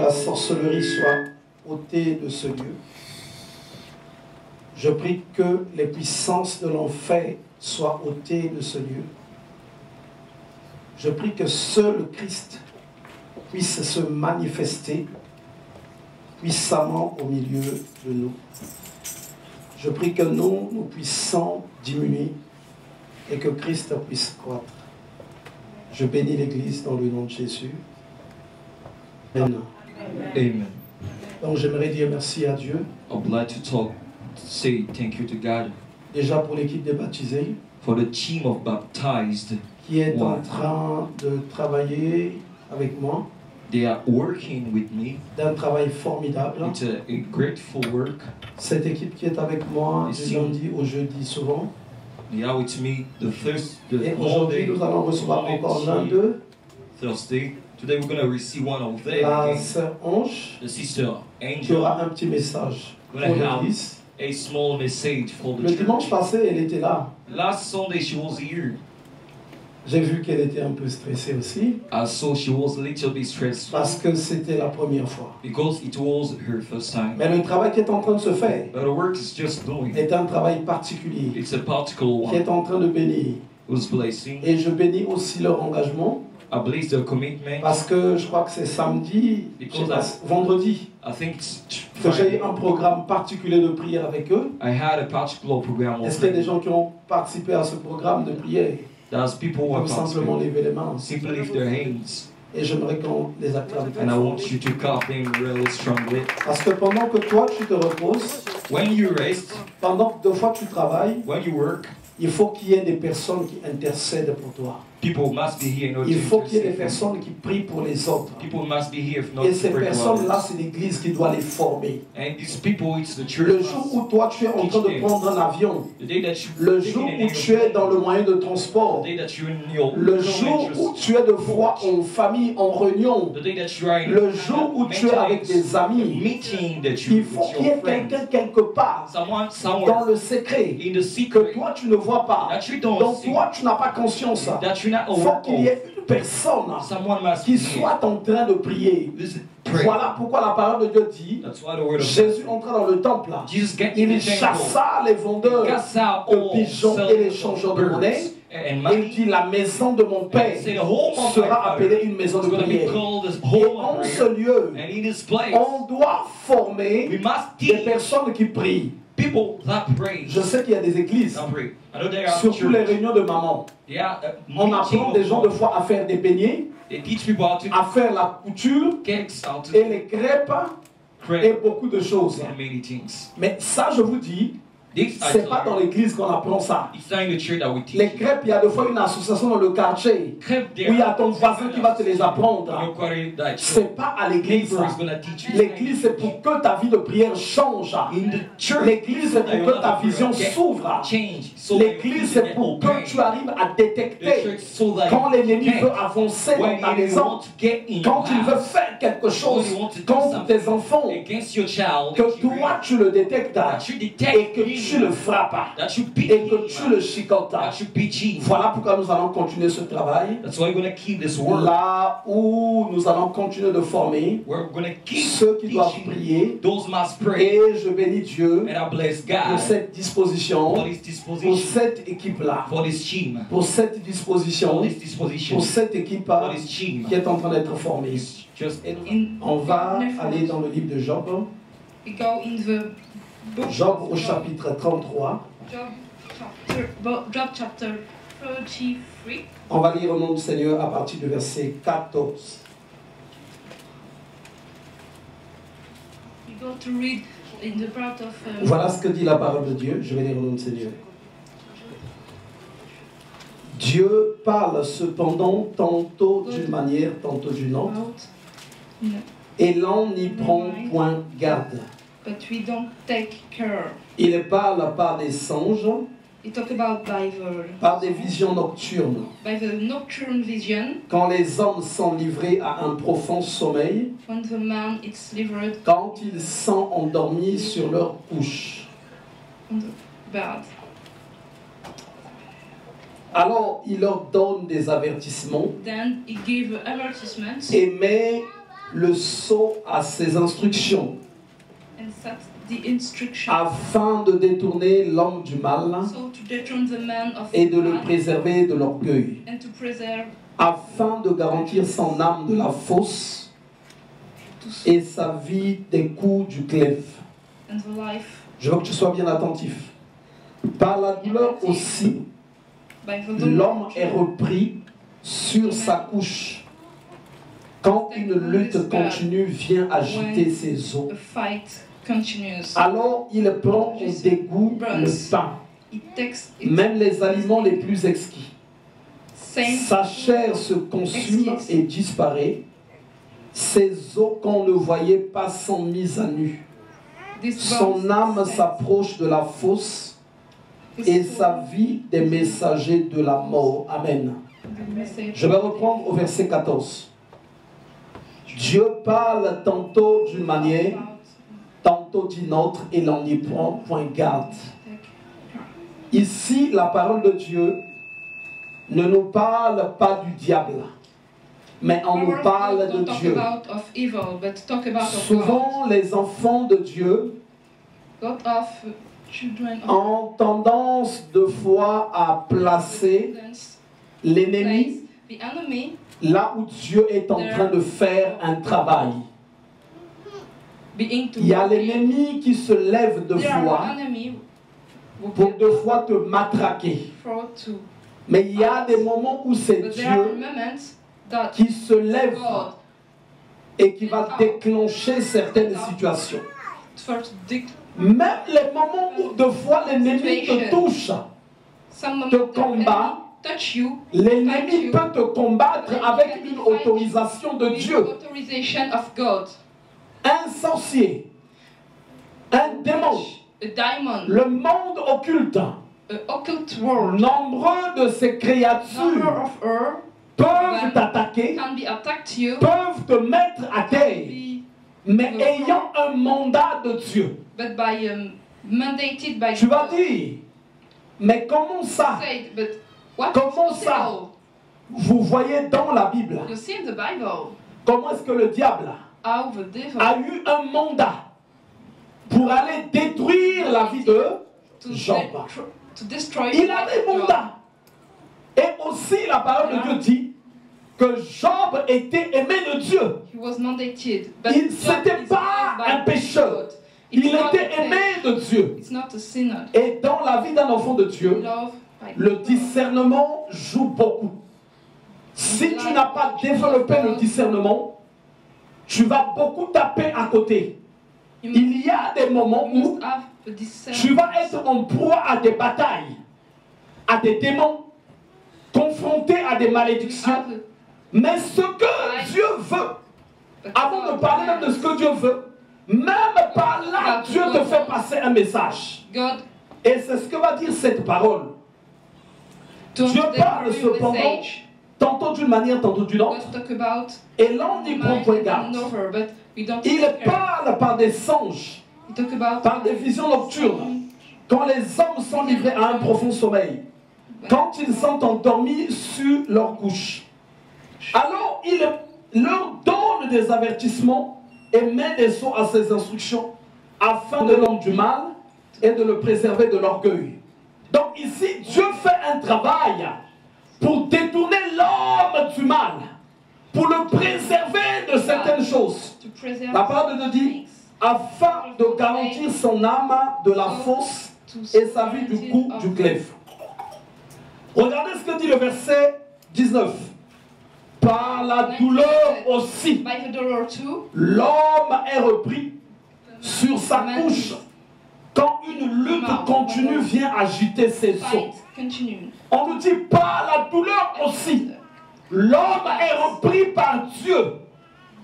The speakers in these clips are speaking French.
la sorcellerie soit ôtée de ce lieu. Je prie que les puissances de l'enfer soient ôtées de ce lieu. Je prie que seul le Christ puisse se manifester puissamment au milieu de nous. Je prie que nous puissions diminuer et que Christ puisse croître. Je bénis l'Église dans le nom de Jésus. Amen. Amen. Donc j'aimerais dire merci à Dieu. I would like to say thank you to God Déjà pour l'équipe des baptisés for the team of baptized. qui est en train de travailler avec moi They are working with me. d'un travail formidable. It's a grateful work. Cette équipe qui est avec moi du lundi au jeudi souvent. They are with me Et aujourd'hui nous allons recevoir encore l'un d'eux, Thursday. Today we're going to receive one of them. la sœur Ange, The sister qui Angel. aura un petit message pour l'Église. A small message for the Le dimanche church. passé, elle était là. Last Sunday she was here. J'ai vu qu'elle était un peu stressée aussi, I saw she was a little bit stressed parce que c'était la première fois. because it was her first time. Mais le travail qui est en train de se faire But the work is just doing. est un travail particulier, It's a particular qui one. est en train de bénir. Who's blessing? Et je bénis aussi leur engagement, I believe the commitment. parce que je crois que c'est samedi, je sais pas, vendredi, I think it's que j'ai Friday. eu un programme particulier de prière avec eux. I had a particular program Est-ce of qu'il y a des gens qui ont participé à ce programme de prière? There's people who Ou are simplement participating. lever les mains. Simply lift their hands. Et j'aimerais qu'on les acclame. And I want you to clap them really strongly. Parce que pendant que toi tu te reposes, When you rest, pendant que deux fois tu travailles, when you work, il faut qu'il y ait des personnes qui intercèdent pour toi. people must be here in order Il to faut qu'il y ait des intercede. personnes qui prient pour les autres. People must be here if not Et to ces pray for personnes-là, others. c'est l'Église qui doit les former. And these people, it's the Le church. jour où toi tu es en train de prendre un avion, The day that you le jour où tu es dans le moyen de transport, the day that you're in your le jour où tu es de fois en famille, en réunion, the day that you are in le jour où tu es avec des amis, meeting that you il faut with qu'il y ait your friends, quelqu'un quelque part someone dans somewhere le secret in the que secret toi tu ne vois pas, that you don't dont see, toi tu n'as pas conscience. that you're not Il faut aware qu'il y of. ait une personne Someone must qui be here. soit en train de prier. Listen, pray. Voilà pourquoi la parole de Dieu dit, That's why the word of Jésus entra dans le temple, Jesus get in il the temple, chassa les vendeurs cast out de all pigeons et les changeurs de monnaie. birds and Il money. dit, la maison de mon Père Say the whole of my sera Father appelée une maison is de going to be prière. called this Et whole en of ce prayer. lieu, And in this place, on doit former we must des teach personnes qui prient. people that pray. Je sais qu'il y a des églises, That pray. I know there are surtout les church. réunions de maman. There are On meeting apprend of des gens de God. fois à faire des beignets, They teach people how to à faire la couture cakes, how to et les crêpes et pray, beaucoup de choses. and many things. Mais ça, je vous dis, This I c'est pas tell dans you, l'église qu'on apprend ça. it's not in the church that we teach. Les crêpes, il y a des fois une association dans le quartier Crêpes, there où il y a are ton voisin qui va te les apprendre. Your quarter that C'est pas à l'église. neighbor is gonna teach you. L'église, c'est pour que ta vie de prière change. In the church, L'église, c'est pour que ta vision s'ouvre. change. So that L'église, you c'est can pour que obey. tu arrives à The détecter church so that quand you l'ennemi can. veut avancer dans When ta you maison, want to get in quand il your veut house, faire quelque chose when you want to do contre something tes enfants, against your child, que toi tu le détectes that you detect et que tu le frappes that you beat et que him, tu le chicotes. that you beat him. Voilà pourquoi nous allons continuer ce travail. That's why we're going to keep this word. Là où nous allons continuer de former We're going to keep ceux qui doivent teaching. prier. Those must pray. Et je bénis Dieu And I bless pour God cette disposition, for this pour disposition, cette équipe-là, for this team, pour cette for disposition, this disposition, pour cette équipe for this team. qui est en train d'être formée. Just On va aller dans le livre de Job. We go in the book Job au of chapitre 33. Job chapter 33. On va lire au nom du Seigneur à partir du verset 14. We go to read in the part of Voilà ce que dit la parole de Dieu. Je vais lire au nom du Seigneur. Dieu parle cependant tantôt d'une manière, tantôt d'une autre, No, et l'on n'y prend point garde. but we don't take care. Il parle par des songes, We talk about par des visions nocturnes, by the nocturne vision, quand les hommes sont livrés à un profond sommeil, when the man is delivered quand ils sont endormis sur leur couche. on the bed. Alors il leur donne des avertissements Then he gave advertisements et met le sceau à ses instructions, and set the instruction. afin de détourner l'homme du mal So to dethrone the man of et de le man préserver de l'orgueil, and to preserve, afin de garantir son âme de la fosse to et sa vie des coups du glaive. and the life Je veux que tu sois bien attentif. Par la douleur aussi, by the l'homme est repris sur sa couche quand une lutte continue vient agiter ses os. a fight continues. Alors il prend au dégoût le pain, It takes its même les aliments les plus exquis. same Sa chair se consume et disparaît. Ses os qu'on ne voyait pas sont mis à nu. this Son bones âme set s'approche de la fosse his et soul, sa vie des messagers de la mort. Amen. the message. Je vais reprendre au verset 14. Dieu parle tantôt d'une manière, tantôt d'une autre, et l'on n'y prend point garde. Ici, la parole de Dieu ne nous parle pas du diable, mais on nous parle de Don't talk Dieu. about of evil, but talk about of Souvent, les enfants de Dieu God of children of ont tendance de fois à placer students, l'ennemi place the enemy là où Dieu est en train de faire un travail. being to Il y a work. l'ennemi qui se lève de There are fois enemy who pour get de fois te matraquer. for to, Mais il y a des moments où c'est but there are Dieu moments that qui se lève God et qui va déclencher certaines situations. first dig Même les moments où de fois l'ennemi te touche, some moment te the combat, enemy touch you, l'ennemi peut te combattre avec une autorisation de with Dieu. authorization of God. Un sorcier, un démon, A diamond, le monde occulte, a occult world, nombreux de ces number créatures of earth peuvent t'attaquer, can be attacked you, peuvent te mettre à terre, be, mais ayant un mandat de Dieu. but by mandated by Tu vas God. dire, mais comment ça? Said, but what Comment is ça? possible? Vous voyez dans la Bible, You see in the Bible comment est-ce que le diable how the devil a eu un mandat pour aller détruire la vie de to, Job. to destroy Il the life avait of Job. mandat. Et aussi la parole de Dieu dit que Job était aimé de Dieu. He was mandated, but Il Job c'était is pas loved by un pécheur. God. It's Il not était a aimé fake. de Dieu. It's not a sinner. Et dans la vie d'un enfant de Dieu, Love by le God. discernement joue beaucoup. Si tu n'as pas développé le discernement, tu vas beaucoup taper à côté. You Il y a des moments must où have a discernment. tu vas être en proie à des batailles, à des démons, confronté à des You malédictions. have Mais ce que Dieu veut, a- avant de parler même de ce que Dieu veut, même par là, Dieu te fait passer un message. God Et c'est ce que va dire cette parole. to Dieu parle deliver your cependant, message. tantôt d'une manière, tantôt d'une autre. God talk about Et là, on n'y prend point garde. over, but we don't Il take care. parle par des songes, We talk about par des visions nocturnes. Quand les hommes sont livrés à un profond sommeil, quand ils sont endormis sur leur couche, alors il leur donne des avertissements et met des sceaux à ses instructions afin de l'homme du mal et de le préserver de l'orgueil. Donc ici, Dieu fait un travail pour détourner l'homme du mal, pour le préserver de certaines choses. to preserve La parole de Dieu dit, things, afin de garantir son âme de la fosse to et sa vie du coup du glaive. Regardez ce que dit le verset 19. Par la douleur aussi, by the dollar too, l'homme est repris sur sa couche quand une lutte continue vient agiter ses os. fight continue. On nous dit par la douleur aussi, l'homme est repris par Dieu.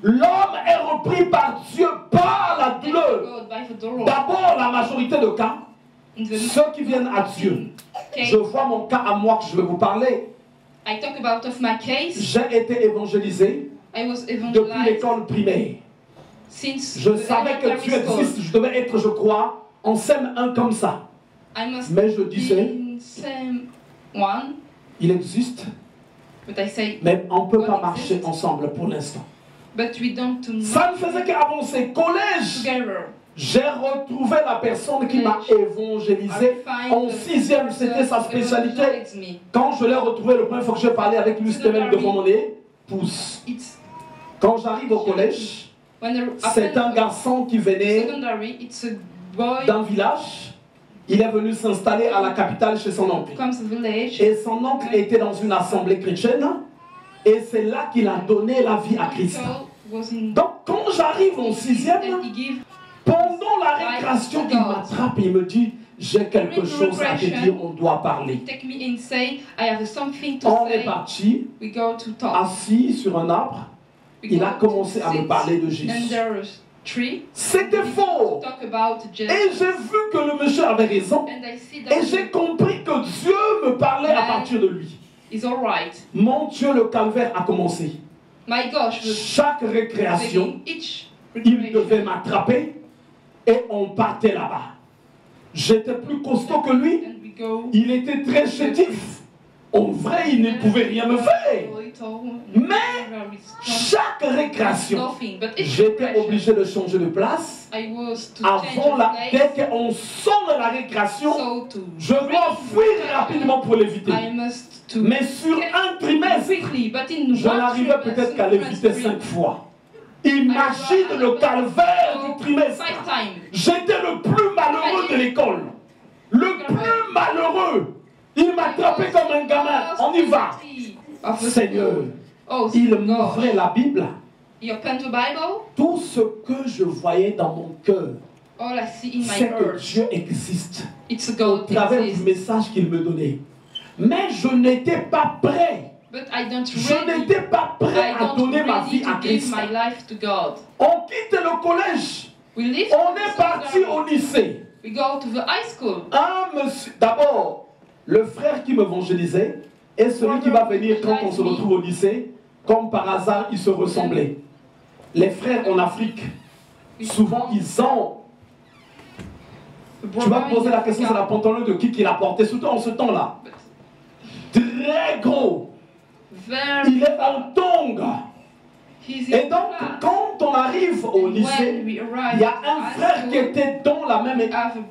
L'homme est repris par Dieu par la douleur. God by the dollar. D'abord, la majorité de cas, In the ceux qui viennent à Dieu. Je vois mon cas à moi que je vais vous parler. I talk about of my case. J'ai été évangélisé I was depuis evangelized l'école primaire. since Je the savais que elementary Dieu school. existe. Je devais être, je crois, en CM1 comme ça. I must Mais je be disais, in same one, il existe, but I say, mais on ne peut pas marcher ensemble pour l'instant. But we don't do Ça ne faisait qu'avancer. Collège, together. j'ai retrouvé la personne qui m'a évangélisé. En 6e, c'était sa spécialité. Quand je l'ai retrouvé, le premier fois que j'ai parlé avec lui, c'était même devant mon épouse. Quand j'arrive au collège, c'est un garçon qui venait d'un village. Il est venu s'installer à la capitale chez son oncle. Et son oncle était dans une assemblée chrétienne. Et c'est là qu'il a donné la vie à Christ. Donc quand j'arrive en 6e, pendant la récréation, il m'attrape et il me dit, j'ai quelque chose à te dire, on doit parler. On est parti, assis sur un arbre. Il a commencé à me parler de Jésus. C'était faux. Et j'ai vu que le monsieur avait raison. Et j'ai compris que Dieu me parlait à partir de lui. Mon Dieu, le calvaire a commencé. Chaque récréation, il devait m'attraper et on partait là-bas. J'étais plus costaud que lui. Il était très chétif. En vrai, il ne pouvait rien me faire. Mais chaque récréation, j'étais obligé de changer de place. Avant dès qu'on sort de la récréation, je dois fuir rapidement pour l'éviter. Mais sur un trimestre, je n'arrivais peut-être qu'à l'éviter 5 fois. Imagine le calvaire du trimestre. J'étais le plus malheureux de l'école. Le plus malheureux. Il m'attrapait comme un gamin. On y va. Seigneur, il m'ouvrait la Bible. Tout ce que je voyais dans mon cœur, c'est que Dieu existe au travers du message qu'il me donnait. Mais je n'étais pas prêt. Je n'étais pas prêt à donner ma vie à Christ. On quitte le collège. On est parti au lycée. Un monsieur, d'abord, le frère qui m'évangélisait et celui qui va venir quand on se retrouve au lycée, comme par hasard, ils se ressemblaient. Les frères en Afrique, souvent ils ont... Tu vas te poser la question, c'est la pantalon de qui l'a porté, surtout en ce temps-là. Très gros. Il est en tonga. Et donc, quand on arrive au lycée, il y a un frère qui était dans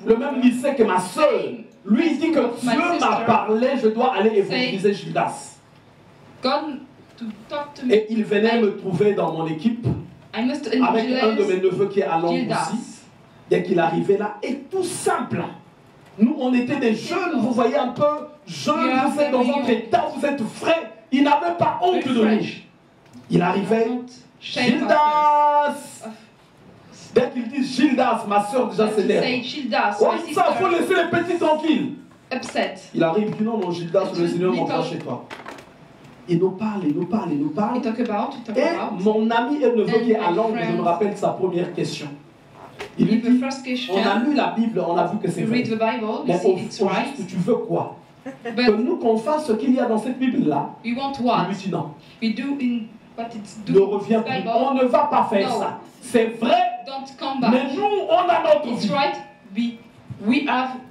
le même lycée que ma soeur. Lui, il dit que Dieu m'a parlé, je dois aller évangéliser Gildas. Et il venait me trouver dans mon équipe, avec un de mes neveux qui est à Londres aussi. Dès qu'il arrivait là, et tout simple. Nous, on était des jeunes, vous voyez un peu, jeunes, vous êtes dans votre état, vous êtes frais. Il n'avait pas honte de nous. Il arrivait, Gildas. Dès qu'il dit Gildas, ma soeur déjà s'énerve. Ouais, ça, il faut laisser les petits tranquilles. Il arrive, il dit non, Gildas, le Seigneur m'envoie chez toi. Il nous parle, il nous parle, il nous parle. Et mon ami et neveu qui est à Londres, je me rappelle sa première question. Il lui dit, on a lu la Bible, on a vu que c'est vrai. Mais au juste, tu veux quoi? Que nous qu'on fasse ce qu'il y a dans cette Bible-là. Il lui dit non. Ne reviens plus. On ne va pas faire ça. C'est vrai, mais nous, on a notre vie.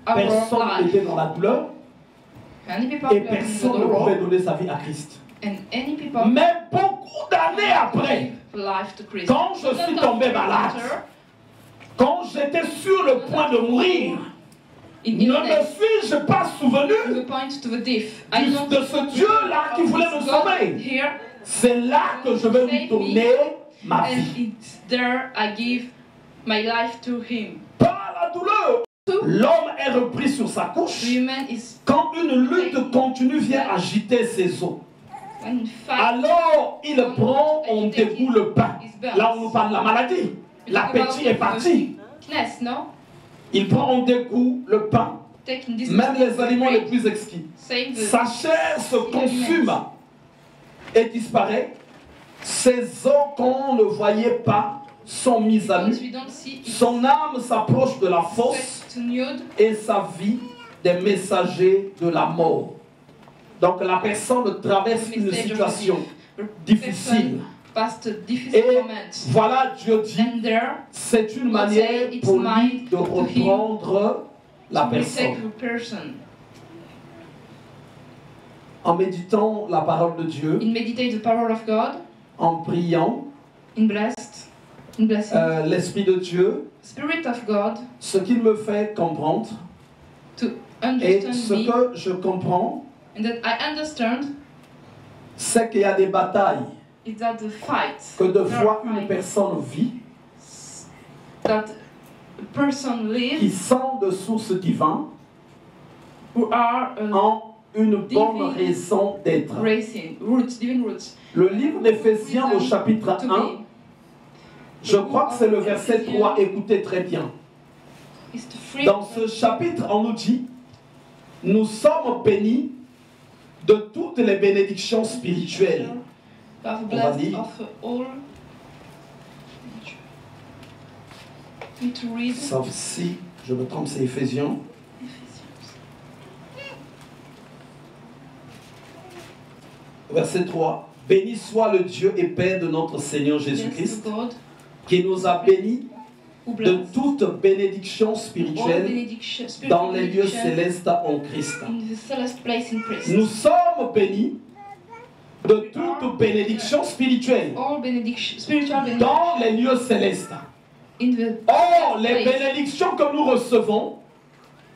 Personne n'était dans la douleur et personne ne pouvait donner sa vie à Christ. Mais beaucoup d'années après, quand je suis tombé malade, quand j'étais sur le point de mourir, ne me suis-je pas souvenu de ce Dieu-là qui voulait me sauver? C'est là que je vais lui donner ma vie. Par la douleur, l'homme est repris sur sa couche. Quand une lutte continue vient agiter ses os, alors il prend, on dégoût le pain. Là on nous parle de la maladie. L'appétit est parti. Il prend en dégoût le pain, même les aliments les plus exquis. Sa chair se consume et disparaît. Ses os qu'on ne voyait pas sont mis à nu. Son âme s'approche de la fosse et sa vie des messagers de la mort. Donc la personne traverse une situation difficile. Et voilà, Dieu dit, c'est une manière pour lui de reprendre la personne. En méditant la parole de Dieu, en priant, in blessing. L'Esprit de Dieu, Spirit of God ce qu'il me fait comprendre, to et understand ce me, que je comprends, and that I understand c'est qu'il y a des batailles is that the fight que de there fois are une fights personne vit, that a person qui lives sont de source divine, who are ont une bonne Divine raison d'être. divine roots. Le livre d'Éphésiens au chapitre To 1, be je crois que c'est le verset 3, écoutez très bien. is to free Dans ce chapitre, on nous dit, nous sommes bénis de toutes les bénédictions spirituelles. of On va blessed dire. of all. Need to read Sauf si, je me trompe, c'est Éphésiens. Verset 3. Béni soit le Dieu et Père de notre Seigneur Bless Jésus-Christ, God qui nous a bénis who de bless toute bénédiction all spirituelle benediction, dans les lieux benediction célestes en Christ. in the celestial place in Christ. Nous sommes bénis de toute bénédiction spirituelle All benediction, spiritual benediction dans les lieux célestes. in the Or, les place. bénédictions que nous recevons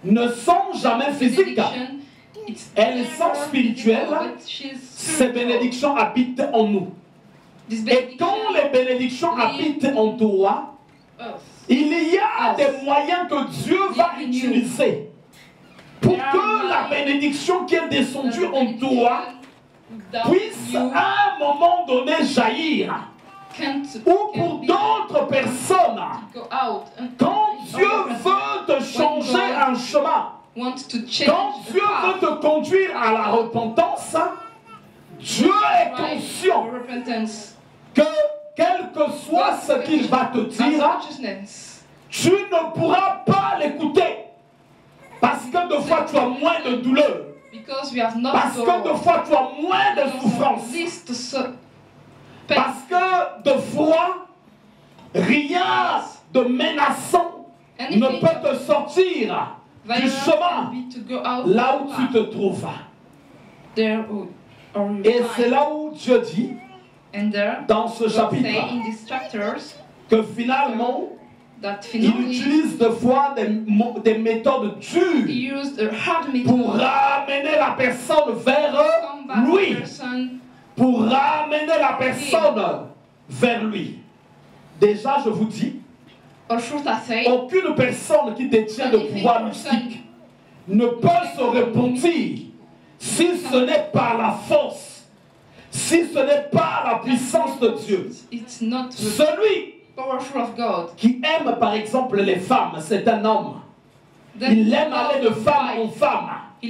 ne sont jamais physiques. Benediction, it's Elles sont never spirituelles. physical, but she's Ces spiritual. bénédictions habitent en nous. This Et quand benediction les bénédictions habitent en toi, us. il y a des moyens que Dieu va utiliser pour que la bénédiction qui est descendue en toi puisse à un moment donné jaillir. Ou pour d'autres personnes, go out and quand Dieu veut te changer un chemin, want to change quand the Dieu path, veut te conduire à la repentance, Dieu est right, conscient for repentance, que quel que soit ce qu'il va te dire, righteousness, tu ne pourras pas l'écouter. Parce que de fois tu as moins de douleur. because we have not Parce que de fois tu as moins de souffrance. Parce que de fois, rien de menaçant ne peut te sortir du chemin là où tu te trouves. Et c'est là où Dieu dit, dans ce chapitre, que finalement, il utilise de fois des méthodes dures pour ramener la personne vers lui. Pour ramener la personne vers lui. Déjà, je vous dis, aucune personne qui détient le pouvoir mystique ne peut se repentir si ce n'est pas la force, si ce n'est pas la puissance de Dieu. Celui qui aime par exemple les femmes, c'est un homme. Il aime aller de femme en femme. Il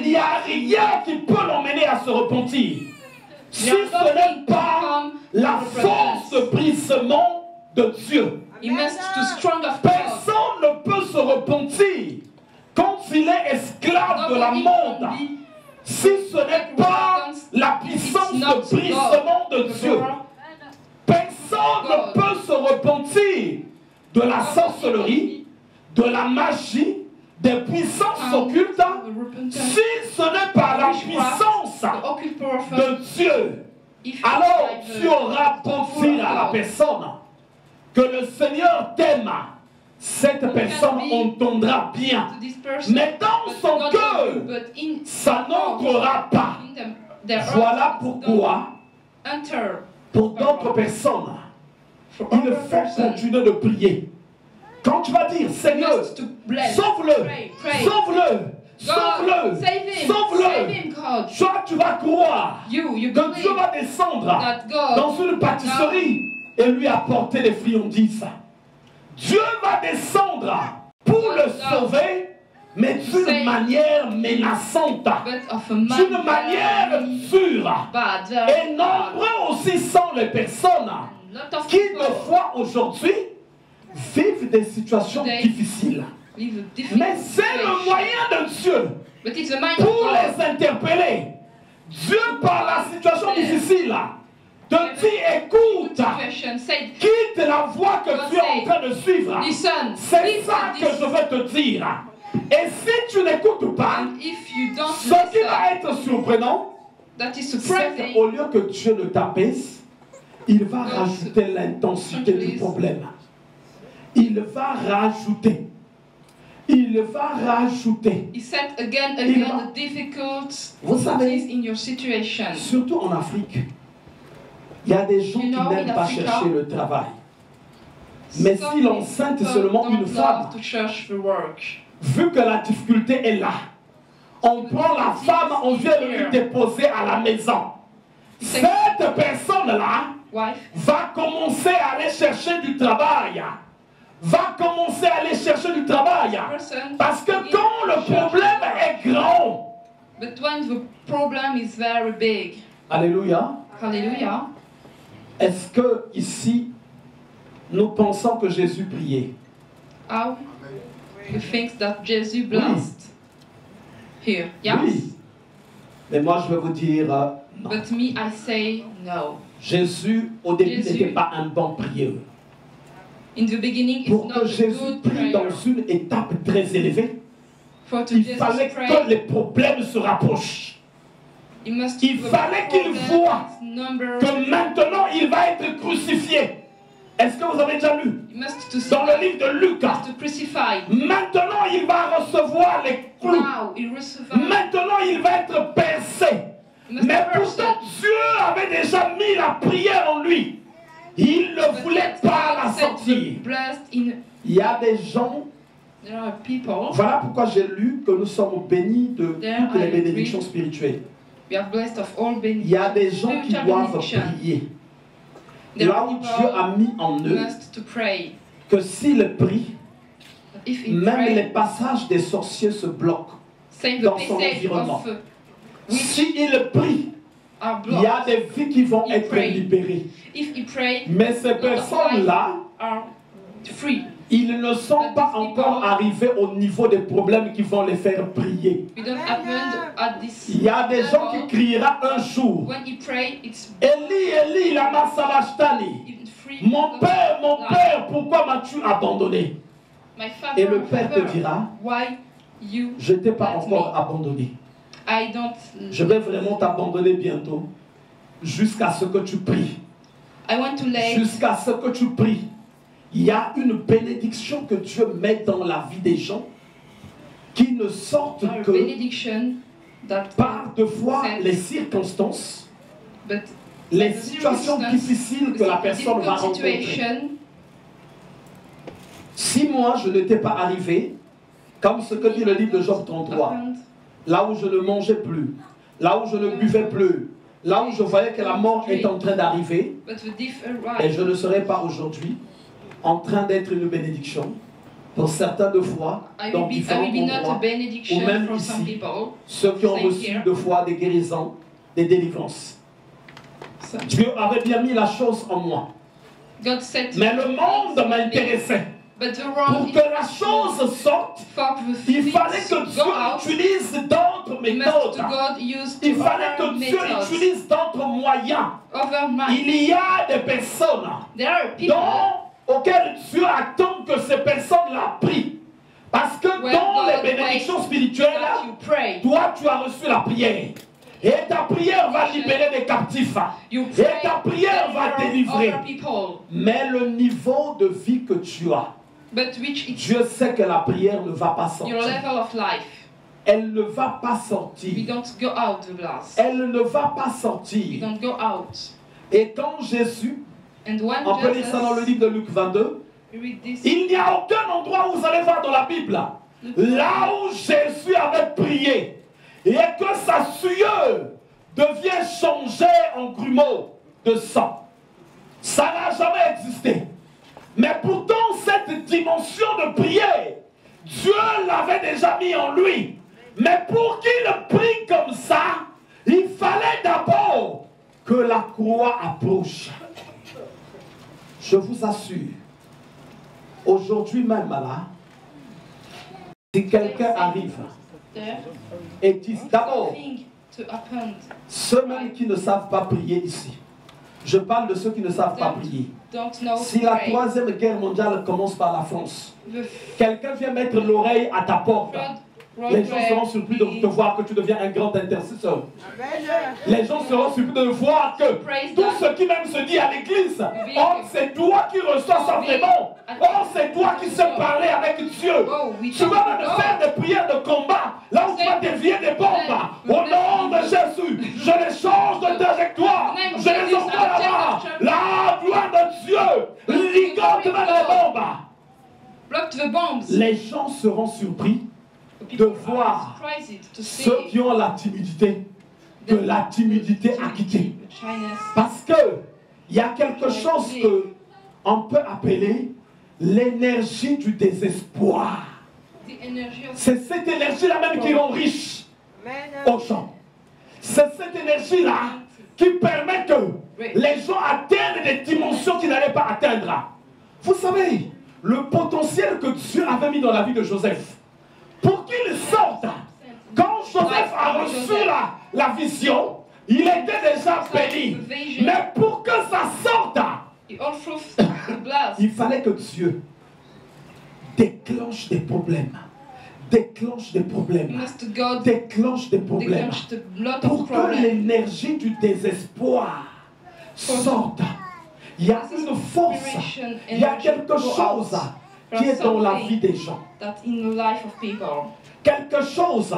n'y a rien qui peut l'emmener à se repentir. Si ce n'est pas la force de brisement de Dieu. Personne ne peut se repentir quand il est esclave de la monde. Si ce n'est pas la puissance de brisement de Dieu. Personne ne peut se repentir de la sorcellerie, de la magie, des puissances occultes, si ce n'est pas la puissance de Dieu. Alors tu auras beau dire à la personne que le Seigneur t'aime, cette personne entendra bien. Mais dans son cœur, ça n'entrera pas. Voilà pourquoi, pour d'autres personnes, il faut continuer de prier. Quand tu vas dire, Seigneur, sauve-le, sauve-le, sauve-le, sauve-le, toi tu vas croire que Dieu va descendre dans une pâtisserie et lui apporter des friandises. Dieu va descendre pour le sauver, mais d'une manière menaçante, d'une manière dure. Et nombreux aussi sont les personnes qui, de fois aujourd'hui, vivent des situations difficiles. Mais c'est le moyen de Dieu pour les interpeller. Dieu, par la situation difficile, te dit, écoute, quitte la voie que tu es en train de suivre. C'est ça que je veux te dire. Et si tu n'écoutes pas, ce qui va être surprenant, c'est qu'au lieu que Dieu ne t'apaise, il va rajouter l'intensité du problème. Il va rajouter. Il va rajouter. He said again the difficulties Vous savez, in your situation. surtout en Afrique, il y a des gens qui n'aiment pas chercher le travail. Mais si l'enceinte est seulement une femme, vu que la difficulté est là, on prend la femme, on vient lui déposer à la maison. Cette personne-là va commencer à aller chercher du travail. Va commencer à aller chercher du travail. Parce que quand le problème est grand, but when the problem is very big, alléluia, hallelujah, est-ce que ici, nous pensons que Jésus priait? how you think that Jesus blessed here? Yes. Oui. Mais moi, je vais vous dire, non. But me, I say no. Jésus, au début, Jésus, n'était pas un bon prieur. In the beginning, it's Pour not que a Jésus good prie prayer. dans une étape très élevée, For to il Jesus fallait pray, que les problèmes se rapprochent. he must Il fallait qu'il voie que maintenant il va être crucifié. Est-ce que vous avez déjà lu dans le livre de Luc? Maintenant il va recevoir les clous. Maintenant il va être percé. Mais pourtant Dieu avait déjà mis la prière en lui. Il ne voulait pas la sortir. Il y a des gens. Voilà pourquoi j'ai lu que nous sommes bénis de toutes les bénédictions spirituelles. Il y a des gens qui doivent prier. Là où Dieu a mis en eux que s'ils prient, même les passages des sorciers se bloquent dans son environnement. S'ils prient, il y a des vies qui vont être libérées. Mais ces personnes-là, ils ne sont pas encore arrivés au niveau des problèmes qui vont les faire prier. Il y a des gens qui crieront un jour, Eli, Eli, lama sabachthani. Mon père, pourquoi m'as-tu abandonné? Et le père te dira, je ne t'ai pas encore abandonné. Je vais vraiment t'abandonner bientôt, jusqu'à ce que tu pries. Jusqu'à ce que tu pries. Il y a une bénédiction que Dieu met dans la vie des gens qui ne sortent que par deux fois les circonstances, les situations difficiles que la personne va rencontrer. Si moi je n'étais pas arrivé, comme ce que dit le livre de Job 33, là où je ne mangeais plus, là où je ne buvais plus, là où je voyais que la mort est en train d'arriver, et je ne serais pas aujourd'hui en train d'être une bénédiction pour certains de foi dans différents endroits, ou même ici, ceux qui ont reçu de foi des guérisons, des délivrances. Dieu avait bien mis la chose en moi, mais le monde m'intéressait. Pour que la chose sorte, il fallait que Dieu utilise d'autres méthodes. Il fallait que Dieu utilise d'autres moyens. Il y a des personnes auxquelles Dieu attend que ces personnes-là prient. Parce que dans les bénédictions spirituelles, toi tu as reçu la prière. Et ta prière va libérer des captifs. Et ta prière va délivrer. Mais le niveau de vie que tu as, Dieu sait que la prière ne va pas sortir. Elle ne va pas sortir. Elle ne va pas sortir. Et quand Jésus, on peut lire ça dans le livre de Luc 22, il n'y a aucun endroit où vous allez voir dans la Bible, là où Jésus avait prié, et que sa sueur devient changée en grumeaux de sang. Ça n'a jamais existé. Mais pourtant, cette dimension de prière, Dieu l'avait déjà mis en lui. Mais pour qu'il prie comme ça, il fallait d'abord que la croix approche. Je vous assure, aujourd'hui même là, si quelqu'un arrive et dit d'abord, ceux-mêmes qui ne savent pas prier ici, je parle de ceux qui ne savent pas prier. Si la troisième guerre mondiale commence par la France, quelqu'un vient mettre l'oreille à ta porte Les gens seront surpris de te voir que tu deviens un grand intercesseur. Les gens seront surpris de voir que tout ce qui même se dit à l'église, oh, c'est toi qui reçois ça vraiment. Oh, c'est toi qui sais parler avec Dieu. Tu vas même faire des prières de combat, là où tu vas dévier des bombes. Au nom de Jésus, je les change de trajectoire. Je les envoie là-bas. La gloire de Dieu ligote même les bombes. Block the bombs. Les gens seront surpris de voir ceux qui ont la timidité, que la timidité a quitté. Parce que il y a quelque chose qu'on peut appeler l'énergie du désespoir. C'est cette énergie-là même qui rend riche aux gens. C'est cette énergie-là qui permet que les gens atteignent des dimensions qu'ils n'allaient pas atteindre. Vous savez, le potentiel que Dieu avait mis dans la vie de Joseph, pour qu'il sorte, quand Joseph a reçu la vision, il était déjà béni. Mais pour que ça sorte, il fallait que Dieu déclenche des problèmes. Déclenche des problèmes. Déclenche des problèmes. Pour que l'énergie du désespoir sorte. Il y a une force, il y a quelque chose qui est dans la vie des gens. Quelque chose,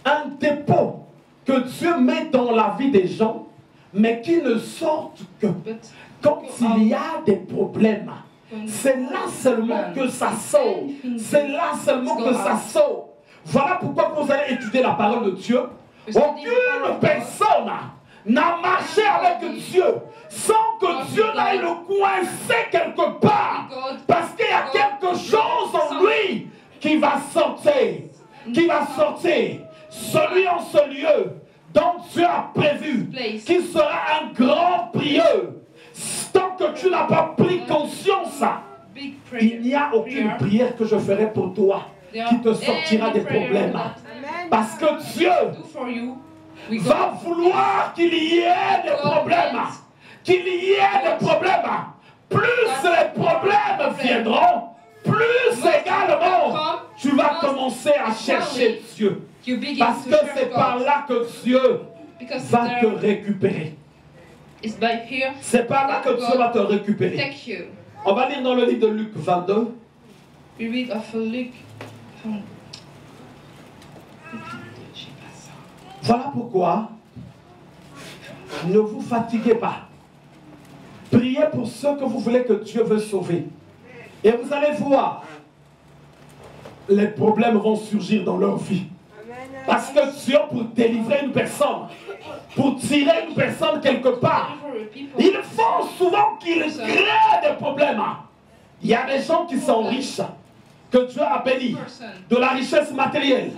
un dépôt que Dieu met dans la vie des gens, mais qui ne sortent que quand il y a des problèmes. C'est là seulement que ça sort. C'est là seulement que ça sort. Voilà pourquoi vous allez étudier la parole de Dieu. Aucune personne n'a marché avec Dieu sans que Dieu n'aille le coincer quelque part. Parce qu'il y a quelque chose en lui qui va sortir. Qui va sortir. Celui en ce lieu dont Dieu a prévu qu'il sera un grand prieur. Tant que tu n'as pas pris conscience, il n'y a aucune prière que je ferai pour toi qui te sortira des problèmes. Parce que Dieu va vouloir qu'il y ait des problèmes. Qu'il y ait des problèmes. Plus les problèmes viendront, plus également tu vas commencer à chercher Dieu. Parce que c'est par là que Dieu va te récupérer. C'est par là que Dieu va te récupérer. On va lire dans le livre de Luc 22. Voilà pourquoi ne vous fatiguez pas. Priez pour ceux que vous voulez que Dieu veut sauver. Et vous allez voir, les problèmes vont surgir dans leur vie. Parce que Dieu, pour délivrer une personne, pour tirer une personne quelque part, il faut souvent qu'il crée des problèmes. Il y a des gens qui sont riches, que Dieu a bénis, de la richesse matérielle,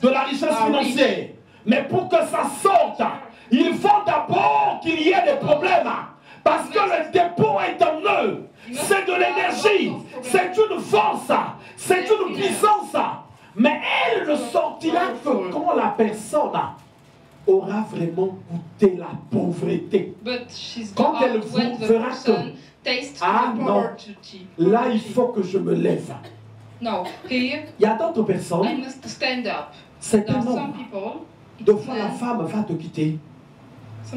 de la richesse financière. Mais pour que ça sorte, il faut d'abord qu'il y ait des problèmes. Parce que le dépôt est en eux. C'est de l'énergie, c'est une force, c'est une puissance. Mais elle ne sortira que quand la personne aura vraiment goûté la pauvreté. Quand elle verra que, ah non, là il faut que je me lève. Il y a d'autres personnes, c'est un homme. Deux fois la femme va te quitter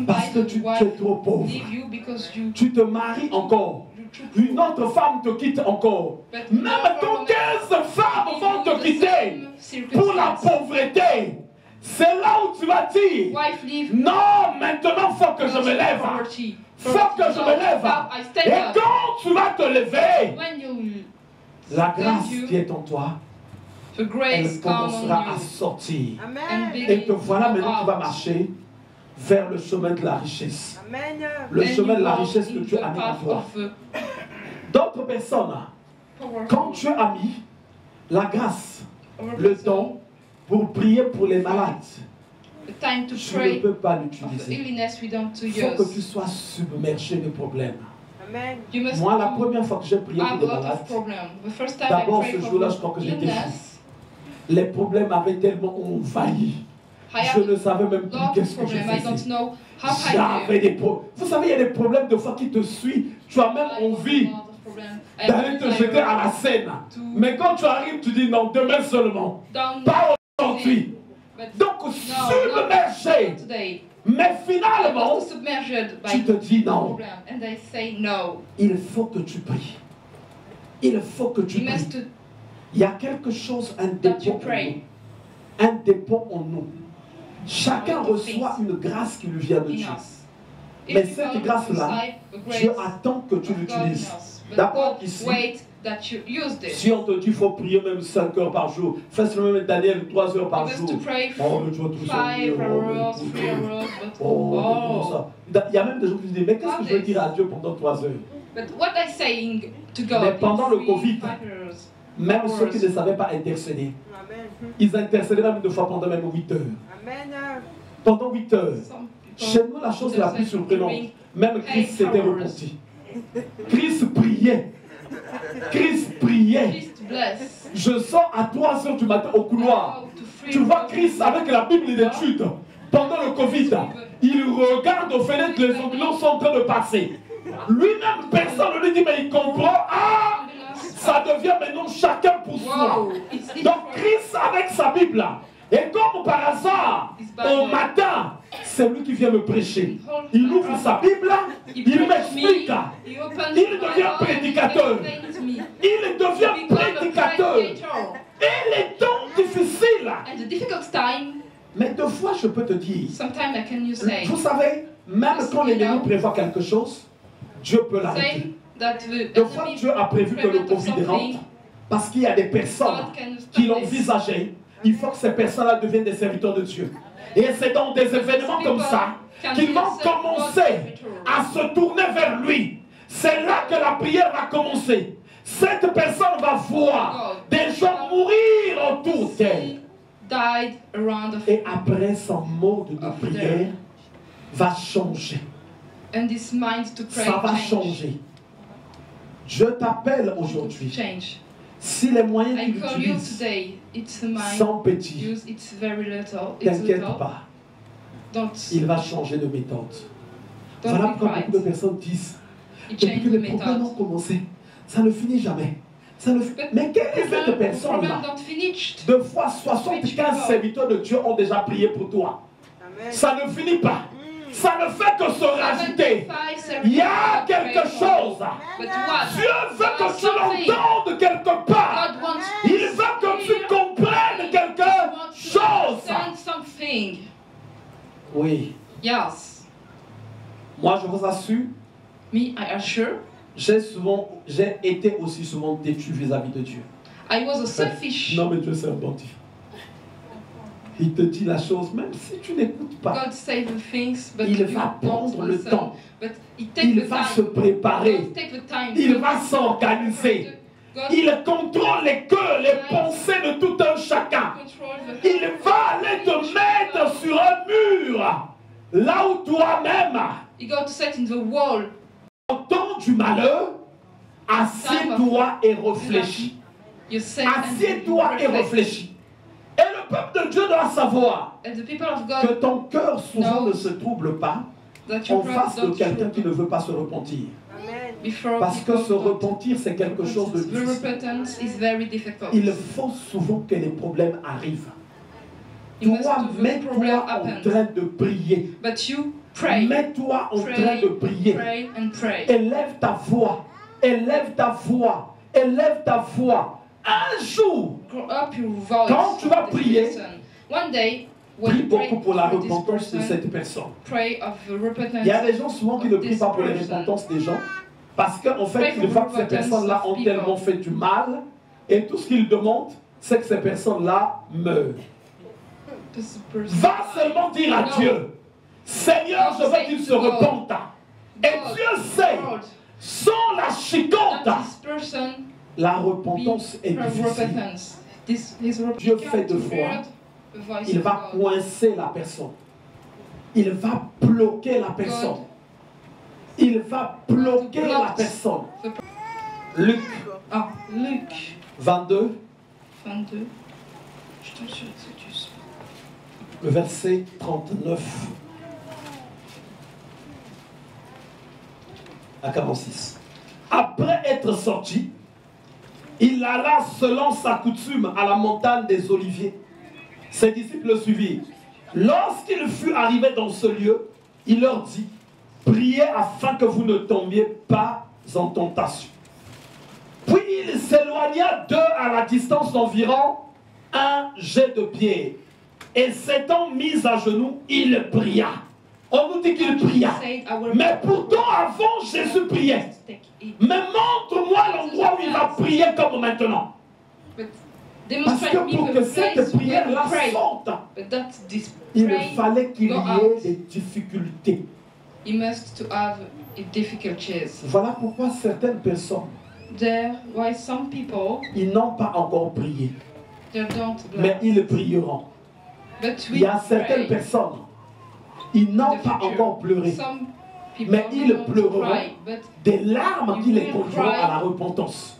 parce que tu es trop pauvre. Tu te maries encore. Une autre femme te quitte encore. Même quand 15 femmes vont te quitter pour la pauvreté, c'est là où tu vas dire, non, maintenant il faut que je me lève. Il faut que je me lève. Et quand tu vas te lever, la grâce qui est en toi, elle commencera à sortir. Et te voilà maintenant tu vas marcher vers le chemin de la richesse. Le chemin de la richesse que Dieu a mis en toi. D'autres personnes, quand Dieu a mis la grâce, le don pour prier pour les malades, tu ne peux pas l'utiliser. Il faut que tu sois submergé de problèmes. Moi, la première fois que j'ai prié pour des malades, d'abord ce jour-là, je crois que j'étais fou. Les problèmes avaient tellement envahi. Je ne savais même plus qu'est-ce que je faisais. J'avais des problèmes. Vous savez, il y a des problèmes de fois qui te suivent. Tu as même envie d'aller te jeter à la Seine. Mais quand tu arrives, tu dis non, demain seulement. Pas aujourd'hui. But Donc, no, submergé. not today. Mais I finalement, was submerged by tu te dis the non. problem, and I say no. Il faut que tu pries. Il faut que tu You must pries. Il y a quelque chose, un dépôt you en pray. nous. Un dépôt en nous. Chacun Lot of reçoit things une grâce qui lui vient de in Dieu. us. Mais If cette people grâce-là, receive a grace Dieu attend que tu of God in l'utilises. us, but D'abord God ici, wait that you use this. si on te dit qu'il faut prier même 5 heures par jour, fais seulement même Daniel 3 heures par You jour. must to pray Oh, mais tu vas tout 5 ça. hours, 3 hours, but Oh, ça. Il y a même des gens qui se disent, mais qu'est-ce que je vais dire à Dieu pendant 3 heures? But what I'm saying to God Mais pendant le is Covid, 5 hours. Même ceux qui ne savaient pas intercéder, ils intercédaient même 2 fois pendant même 8 heures. Pendant 8 heures. Some Chez people nous, la chose la plus surprenante, during même Christ 8 s'était hours. repenti. Christ priait. Christ priait. Christ bless. Je sors à 3 heures du matin au couloir. How to free Tu vois God. Christ avec la Bible d'études. Pendant le Covid, il regarde aux fenêtres, les ambulances sont en train de passer. Lui-même, personne ne lui dit, mais il comprend. Ah, ça devient maintenant chacun pour soi. Wow, it's Donc different. Christ avec sa Bible là. Et comme par hasard, au matin, c'est lui qui vient me prêcher. Il ouvre sa Bible, il m'explique. He opens Il my devient Bible, prédicateur. he explains to me. Il devient Become a prédicateur. predicator. Et les temps difficiles. And the difficult time, Mais 2 fois, je peux te dire, sometimes I can you say, vous savez, même quand l'ennemi prévoit quelque chose, Dieu peut say l'arrêter. that the 2 fois, enemy Dieu a prévu que le prevent Covid something, rentre parce qu'il y a des personnes God can stop qui this. l'envisageaient. Il faut que ces personnes-là deviennent des serviteurs de Dieu. Et c'est dans des événements comme ça qu'ils vont commencer à se tourner vers lui. C'est là que la prière va commencer. Cette personne va voir des gens mourir autour d'elle. Died around of Et après, son mode de prière va changer. and this mind to pray Ça va change. changer. Je t'appelle aujourd'hui. Change. Si les moyens I qu'il call you utilise today. It's a mind sont petits, use. It's very little. It's t'inquiète little. pas, Don't il va changer de méthode. don't Voilà be pourquoi beaucoup de quiet. personnes disent, It depuis change que the les problèmes ont method. commencé, ça ne finit jamais. Ça ne... Mais quelle est cette The problem personne-là? not finished. 2 fois 75 serviteurs de Dieu ont déjà prié pour toi. Ça ne finit pas. Ça ne fait que se rajouter. Il y a quelque chose. But what? Dieu veut que tu l'entendes quelque part. God wants Il veut que tu comprennes quelque chose. understand something. Oui. Yes. Moi, je vous assure, Me, I assure. j'ai été aussi souvent têtu vis-à-vis de Dieu. I was a selfish. Non, mais Dieu, c'est un bon Dieu. Il te dit la chose, même si tu n'écoutes pas. God say the things, but Il you va don't prendre le listen. temps. But he take Il the va time. se préparer. God take the time. Il va s'organiser. God Il contrôle les cœurs, les pensées de tout un chacun. control the Il va aller te mettre sur un mur. Là où toi-même, He got to set in the wall. au temps du malheur, assieds-toi et réfléchis. You set Assieds-toi et réfléchis. Et le peuple de Dieu doit savoir And the people of que God ton cœur souvent No. ne se trouble pas that you en face de don't quelqu'un qui ne veut pas se repentir. before Parce que people se don't. repentir, c'est quelque chose de The difficile. repentance is very difficult. Il faut souvent que les problèmes arrivent. You must Toi, do the mets-toi problem en happen. train de prier. But you pray. Mets-toi en Pray, train de prier. Pray and pray. Élève ta voix. Élève ta voix. Élève ta voix. Un jour, Grow up your voice. Quand tu vas for this prier, person. One day, when prie you pray beaucoup pour la for this repentance de person, cette personne. pray of the repentance. Il y a des gens souvent qui ne prient This pas pour les person. repentances des gens parce qu'en fait, Pray ils for voient que ces repentance personnes-là of ont people. tellement fait du mal et tout ce qu'ils demandent, c'est que ces personnes-là meurent. This person. Va seulement dire à No. Dieu, Seigneur, je veux qu'il se repente. Et God, Dieu sait, Lord, sans la chicote, that this person la repentance est be difficile. repentance. This his Dieu repentance. fait 2 fois. The voice Il of va God. coincer la personne. Il va bloquer la personne. Il va bloquer la personne. Luc Ah, Luc 22, 22. Je t'en suis Exodus. le verset 39 à 46. Après être sorti, il alla selon sa coutume à la montagne des Oliviers. Ses disciples le suivirent. Lorsqu'il fut arrivé dans ce lieu, il leur dit, priez afin que vous ne tombiez pas en tentation. Puis il s'éloigna d'eux à la distance d'environ un jet de pierre. Et s'étant mis à genoux, il pria. On nous dit qu'il pria. Mais pourtant, avant, Jésus priait. Mais montre-moi l'endroit où il va prier comme maintenant. Parce que pour que cette prière-là sorte, il fallait qu'il y ait des difficultés. Voilà pourquoi certaines personnes, ils n'ont pas encore prié. Mais ils prieront. Il y a certaines personnes, ils n'ont pas encore pleuré, mais ils pleureront des larmes qui les conduiront à la repentance,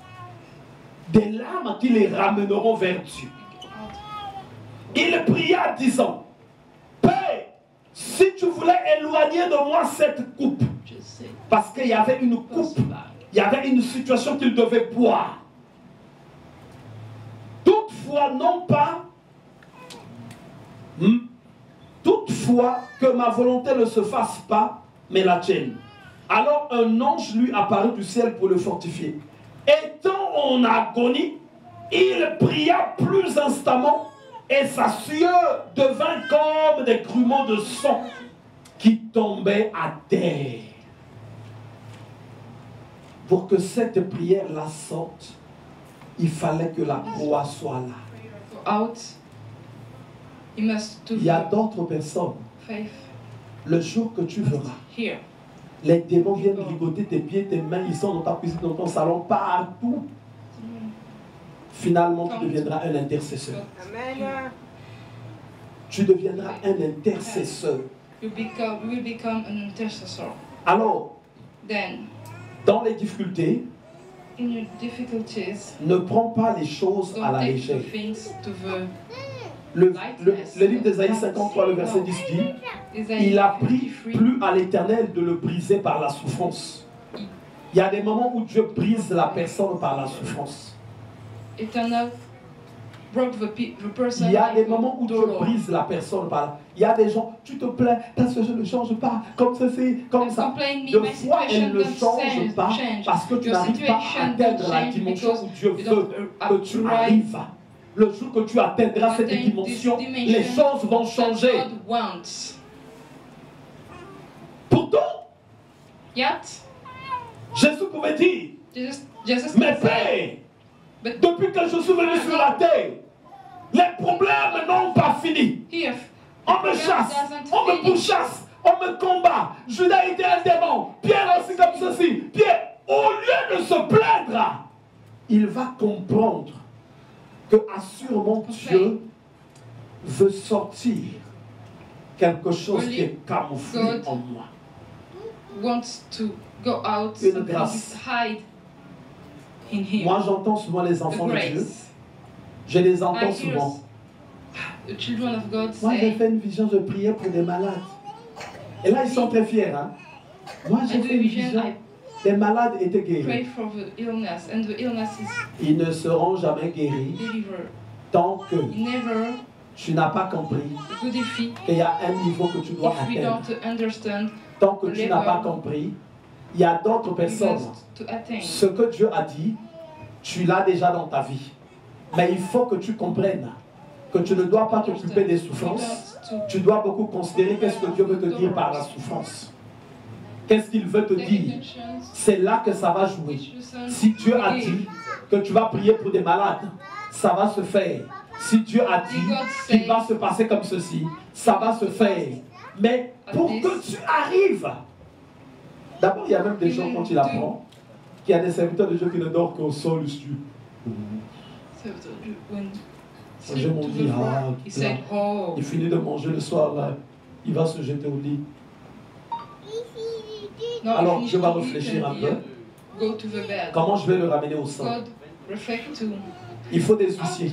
des larmes qui les ramèneront vers Dieu. Il pria disant, Père, si tu voulais éloigner de moi cette coupe, parce qu'il y avait une coupe, il y avait une situation qu'il devait boire. Toutefois, non pas, toutefois que ma volonté ne se fasse pas, mais la tienne. Alors un ange lui apparut du ciel pour le fortifier. Étant en agonie, il pria plus instamment et sa sueur devint comme des grumeaux de sang qui tombaient à terre. Pour que cette prière-là sorte, il fallait que la croix soit là. Il y a d'autres personnes. Le jour que tu verras, les démons viennent ligoter tes pieds, tes mains, ils sont dans ta cuisine, dans ton salon, partout. Finalement, tu deviendras un intercesseur. Tu deviendras un intercesseur. Alors, dans les difficultés, ne prends pas les choses à la légère. Le livre d'Ésaïe 53, le verset 10 dit, il a pris plus à l'Éternel de le briser par la souffrance. Il y a des moments où Dieu brise la personne par la souffrance. Il y a des moments où Dieu brise la personne par la... Il y a des gens, tu te plains parce que je ne change pas, comme ceci, comme ça. De fois, elle ne change pas parce que tu n'arrives pas à atteindre la dimension où Dieu veut que tu arrives. Le jour que tu atteindras cette dimension, les choses vont changer. Pourtant, Jésus pouvait dire, mais Père, depuis que je suis venu sur la terre, les problèmes n'ont pas fini. On me chasse, on me pourchasse, on me combat. Judas était un démon, Pierre aussi comme ceci. Pierre, au lieu de se plaindre, il va comprendre que assurément Dieu veut sortir quelque chose qui est camouflé en moi. Une grâce. Moi j'entends souvent les enfants de Dieu. Je les entends souvent. Moi j'ai fait une vision, je priais pour des malades. Et là ils sont très fiers. Hein? Moi j'ai fait une vision. Les malades étaient guéris. Ils ne seront jamais guéris tant que tu n'as pas compris qu'il y a un niveau que tu dois atteindre. Tant que tu n'as pas compris, il y a d'autres personnes. Ce que Dieu a dit, tu l'as déjà dans ta vie. Mais il faut que tu comprennes que tu ne dois pas t'occuper des souffrances. Tu dois beaucoup considérer qu'est-ce que Dieu veut te dire par la souffrance. Qu'est-ce qu'il veut te dire? C'est là que ça va jouer. Si Dieu a dit que tu vas prier pour des malades, ça va se faire. Si Dieu a dit qu'il va se passer comme ceci, ça va se faire. Mais pour que tu arrives, d'abord il y a même des gens quand il apprend qu'il y a des serviteurs de Dieu qui ne dorment qu'au sol du Dieu. J'ai mon lit, il finit de manger le soir, là, il va se jeter au lit. Alors je vais réfléchir un peu. Comment je vais le ramener au sang? Il faut des huissiers.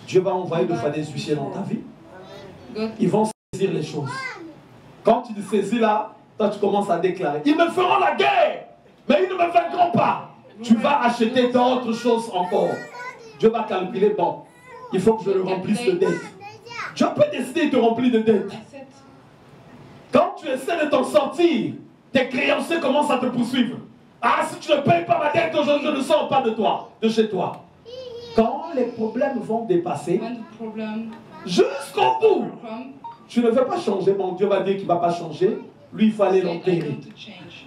Dieu va envoyer deux fois des huissiers dans ta vie. Ils vont saisir les choses. Quand tu te saisis là, toi tu commences à déclarer, ils me feront la guerre, mais ils ne me vaincront pas. Tu vas acheter d'autres choses encore. Dieu va calculer, bon, il faut que je le remplisse de dettes. Dieu peut décider de te remplir de dettes. I said, Quand tu essaies de t'en sortir, tes créanciers commencent à te poursuivre. Ah, si tu ne payes pas ma dette aujourd'hui, je ne sors pas de toi, de chez toi. Quand les problèmes vont dépasser, when the problem jusqu'au bout, come, tu ne veux pas changer, mon Dieu va dire qu'il ne va pas changer. Lui, il fallait say, I l'enterrer. want to change.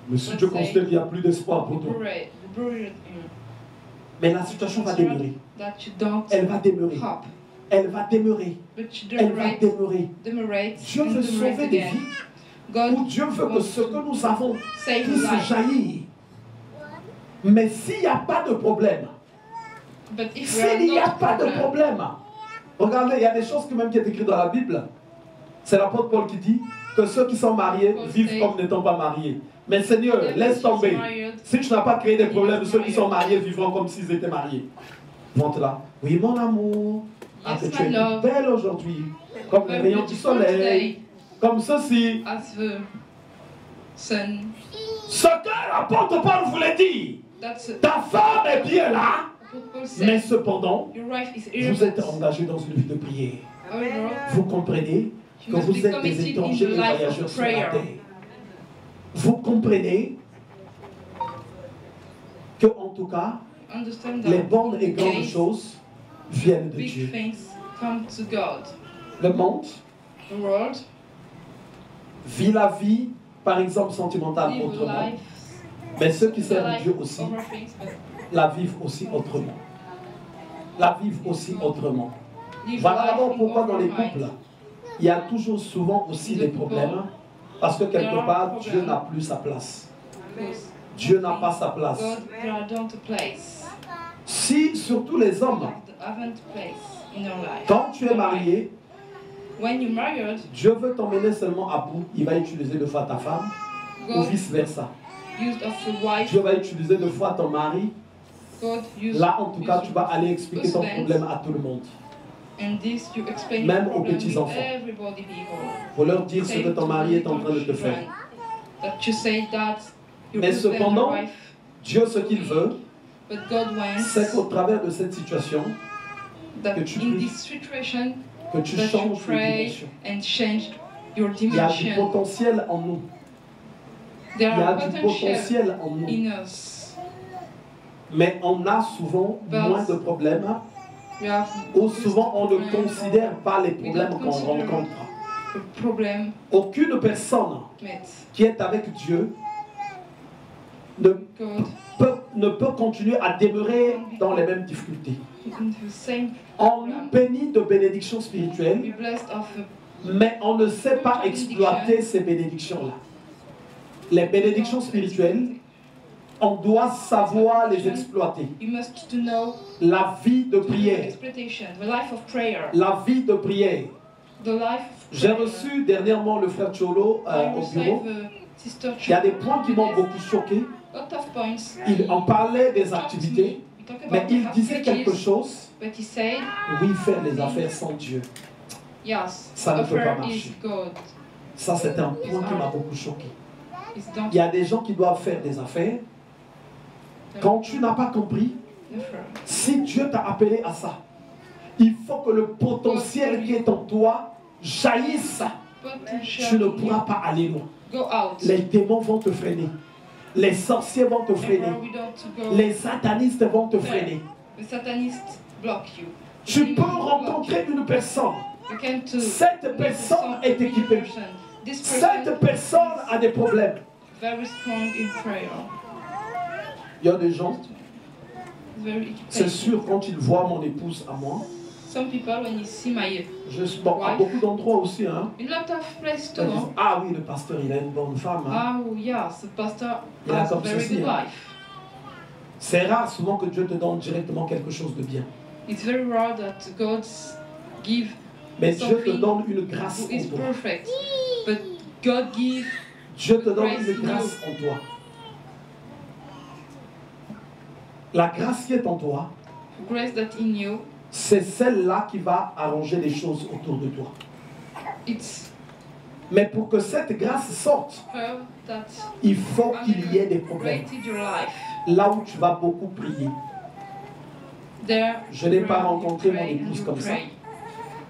Mais si Dieu considère qu'il n'y a plus d'espoir pour toi, Bury it in. mais la situation va demeurer. That you don't Elle va demeurer. hop, Elle va demeurer. but you Elle va demeurer. demurate Dieu and veut demurate sauver des again. vies. God Où Dieu veut que wants ce que to nous avons save puisse life. jaillir. Mais s'il n'y a pas de problème, But if there are s'il n'y a not pas de problem, problème, regardez, il y a des choses que même qui est écrites dans la Bible. C'est l'apôtre Paul qui dit que ceux qui sont mariés vivent comme n'étant pas mariés. Mais Seigneur, laisse tomber. Si tu n'as pas créé des problèmes, ceux qui sont mariés vivront comme s'ils étaient mariés. Montre là. Oui, mon amour. Ah, que Yes, tu es my love. belle aujourd'hui. Comme les Very rayons du beautiful soleil. today. Comme ceci. As the sun, Ce que l'apôtre Paul voulait dire. that's Ta femme est bien là. people Mais say cependant, your wife is vous êtes irrelevant. engagé dans une vie de prière. However, Vous comprenez you que must vous be êtes des committed in étrangers the et life voyageurs of sur la prayer. terre. Vous comprenez que, en tout cas, Understand les that bonnes et grandes case, choses viennent de big Dieu. things come to God. Le monde The world vit la vie, par exemple, sentimentale live autrement, life, mais ceux qui the servent life Dieu aussi over things, but la vivent aussi autrement. La vivent aussi autrement. live Voilà life d'abord in pourquoi dans les over mind. couples, il y a toujours souvent aussi des problèmes, parce que quelque part, Dieu n'a plus sa place. Because Dieu n'a pas sa place. God, they are not a place. Si, surtout les hommes, They haven't a place in your life. quand tu es marié, When you're married, Dieu veut t'emmener seulement à bout. Il va utiliser deux fois ta femme, ou God vice-versa. used of your wife. Dieu va utiliser deux fois ton mari. God used. Là, en tout cas, tu vas aller expliquer ton husbands. problème à tout le monde. And this you explain Même your aux problem petits-enfants. with everybody people. Faut leur dire ce Say que ton to mari the est en train de te children faire. That you say that your Mais husband cependant, or wife, Dieu, ce qu'il veut, but God wants c'est qu'au travers de cette situation, that que tu in puisses- this situation que tu that you changes de pray dimension. and change your Il y a du dimension. potentiel en nous. There Il y a are du potential potentiel en nous. in us. Mais on a souvent But moins de problèmes, We have ou souvent on ne this considère pas les problèmes don't qu'on consider rencontre. problem Aucune personne met qui est avec Dieu ne God ne peut continuer à demeurer dans les mêmes difficultés. in the same On nous bénit de bénédictions spirituelles, be blessed of mais on ne sait pas exploiter ces bénédictions-là. Les bénédictions spirituelles, on doit savoir les exploiter. you must to know La vie de the prière, expectation, the life of prayer, la vie de prière. the life of J'ai prayer. reçu dernièrement le frère Cholo I au received, bureau. Sister Il y a des points qui m'ont beaucoup choqué. lot of points. Il en parlait des He talked to activités, me. He talked mais about il the disait quelque activities, chose. but he said, Oui, faire les affaires sans Dieu. yes, Ça ne peut pas offer marcher. is God. Ça, c'était un point qui m'a beaucoup choqué. It's don't Il y a des gens qui doivent faire des affaires. Quand tu n'as pas compris, offer. si Dieu t'a appelé à ça, il faut que le potentiel qui est en toi jaillisse. Potential Tu ne pourras pas aller loin. go out. Les démons vont te freiner. Les sorciers vont te freiner. Therefore, we don't go. Les satanistes vont te freiner. The satanists block you. The Tu demons peux block rencontrer une personne. you. You can to Cette meet personne some est équipée. person. This person Cette personne a des problèmes. is very strong in prayer. Il y a des gens, Very c'est equipped. sûr, quand ils voient mon épouse à moi, Some people, when you see my bon, à beaucoup d'endroits aussi, hein, in lot of places too. ils disent, ah oui, le pasteur, il a une bonne femme. Hein. Oh yes, the pastor Il a has a comme very ceci, good hein. life. C'est rare souvent que Dieu te donne directement quelque chose de bien. It's very rare that God give Mais Dieu te something donne une grâce who is en toi. perfect, but God give Dieu te donne grace une in grâce en toi. La grâce qui est en toi, grace that in you. c'est celle-là qui va arranger les choses autour de toi. It's Mais pour que cette grâce sorte, her that il faut qu'il y ait des problèmes. created your life. Là où tu vas beaucoup prier, there, Je n'ai pas you rencontré mon pray and épouse you comme ça. pray.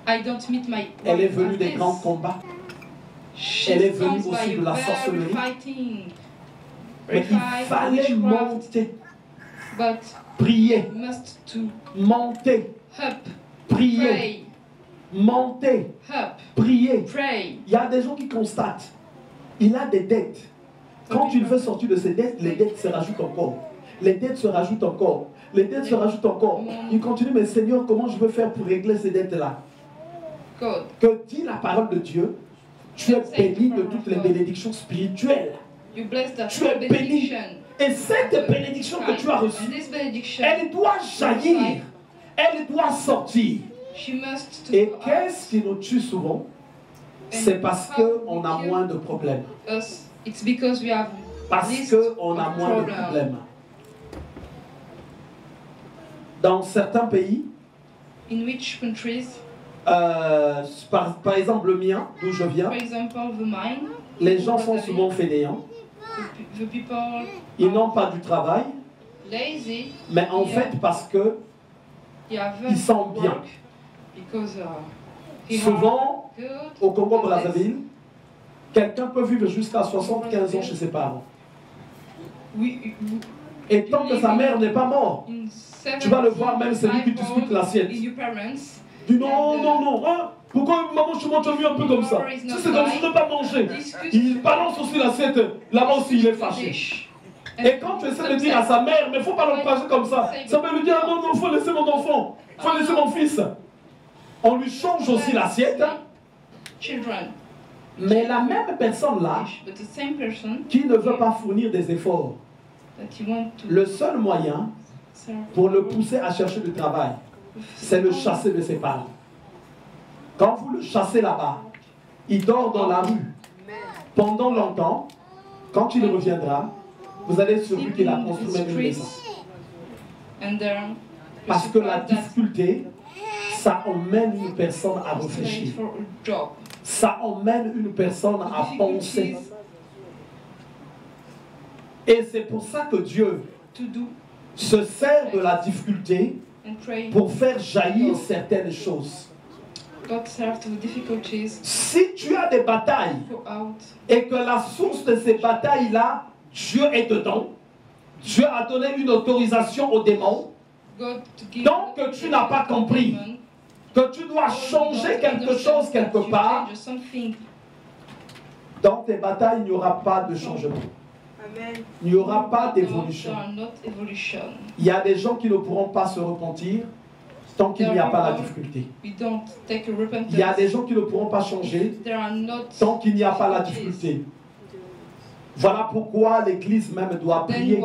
I don't meet my Elle est wife venue like des this. grands combats. She Elle est venue comes aussi by de la very sorcellerie. fighting, Mais very il fight, fallait witchcraft, monter, but prier, must to monter, up, prier, pray, monter, up, prier. pray. Il y a des gens qui constatent, il a des dettes. Quand il veut sortir de ses dettes, les dettes se rajoutent encore. Les dettes se rajoutent encore. Les dettes se rajoutent encore. Il continue, mais Seigneur, comment je veux faire pour régler ces dettes-là? God, Que dit la parole de Dieu? Tu es béni de toutes les bénédictions spirituelles. you bless the Tu es béni. benediction. Et cette bénédiction que tu as And reçue, this benediction, elle doit jaillir. Elle doit sortir. she must to Et go qu'est-ce qui nous tue souvent? C'est parce qu'on a moins de problèmes. out us. It's because we have Parce list qu'on a of moins de problems. problèmes. Dans certains pays, In which countries, par exemple le mien, d'où je viens, for example, the mine, les gens sont souvent fainéants. the people Ils n'ont pas du travail, lazy, mais en fait parce que they have ils sont bien. work because they Souvent, are good. au Congo-Brazzaville, quelqu'un peut vivre jusqu'à 75 ans chez ses parents. Et tant que sa mère n'est pas morte, tu vas le voir, même celui qui dispute l'assiette. Dis non, non, non, hein? Pourquoi maman, tu manges mieux un peu comme ça? Si c'est comme si tu ne peux pas manger. Il balance aussi l'assiette, là-bas aussi il est fâché. Et quand tu essaies de dire à sa mère, mais il ne faut pas l'encourager comme ça, ça veut lui dire, non, non, il faut laisser mon enfant, il faut laisser mon fils. On lui change aussi l'assiette. Mais la même personne-là, qui ne veut pas fournir des efforts, le seul moyen pour le pousser à chercher du travail, c'est le chasser de ses parents. Quand vous le chassez là-bas, il dort dans la rue pendant longtemps. Quand il reviendra, vous allez sur lui qu'il a construit même une maison. Parce que la difficulté, ça emmène une personne à réfléchir. Ça emmène une personne à penser. Et c'est pour ça que Dieu se sert de la difficulté pour faire jaillir certaines choses. Si tu as des batailles et que la source de ces batailles-là, Dieu est dedans, Dieu a donné une autorisation aux démons, donc que tu n'as pas compris que tu dois changer quelque chose quelque part, dans tes batailles, il n'y aura pas de changement. Il n'y aura pas d'évolution. Il y a des gens qui ne pourront pas se repentir tant qu'il n'y a pas la difficulté. Il y a des gens qui ne pourront pas changer tant qu'il n'y a pas la difficulté. Voilà pourquoi l'Église même doit prier.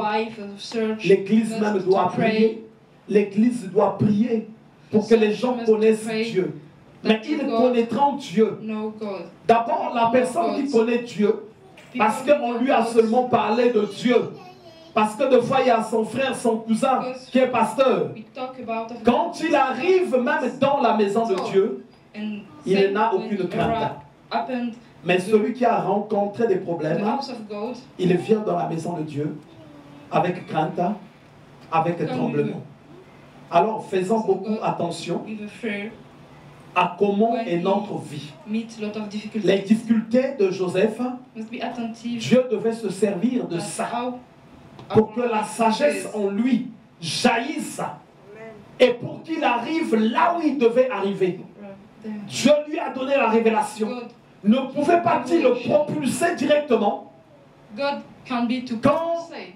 L'Église même doit prier. L'Église doit prier pour que les gens connaissent Dieu. Mais ils connaîtront Dieu. D'abord, la personne qui connaît Dieu, parce qu'on lui a seulement parlé de Dieu. Parce que des fois, il y a son frère, son cousin qui est pasteur. Quand il arrive même dans la maison de Dieu, il n'a aucune crainte. Mais celui qui a rencontré des problèmes, il vient dans la maison de Dieu avec crainte, avec tremblement. Alors, faisons beaucoup attention à comment est notre vie. Les difficultés de Joseph, Dieu devait se servir de ça pour que la sagesse en lui jaillisse et pour qu'il arrive là où il devait arriver. Dieu lui a donné la révélation. Ne pouvait pas-il le propulser directement? Quand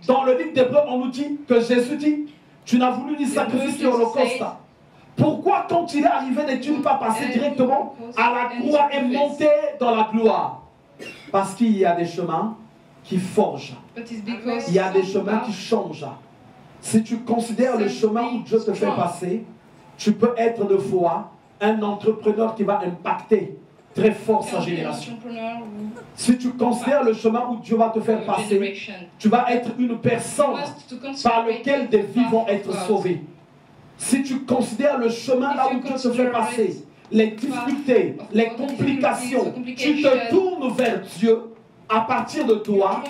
dans le livre d'Hébreux on nous dit que Jésus dit, tu n'as voulu ni sacrifice ni holocauste. Pourquoi quand il est arrivé n'est-il pas passé directement à la croix et monté dans la gloire? Parce qu'il y a des chemins qui forgent. Il y a des chemins qui changent. Si tu considères le chemin où Dieu te fait passer, tu peux être de foi un entrepreneur qui va impacter très fort sa génération. Si tu considères le chemin où Dieu va te faire passer, tu vas être une personne par laquelle des vies vont être sauvées. Si tu considères le chemin là où Dieu te fait passer, les difficultés, les complications, tu te tournes vers Dieu, à partir de toi,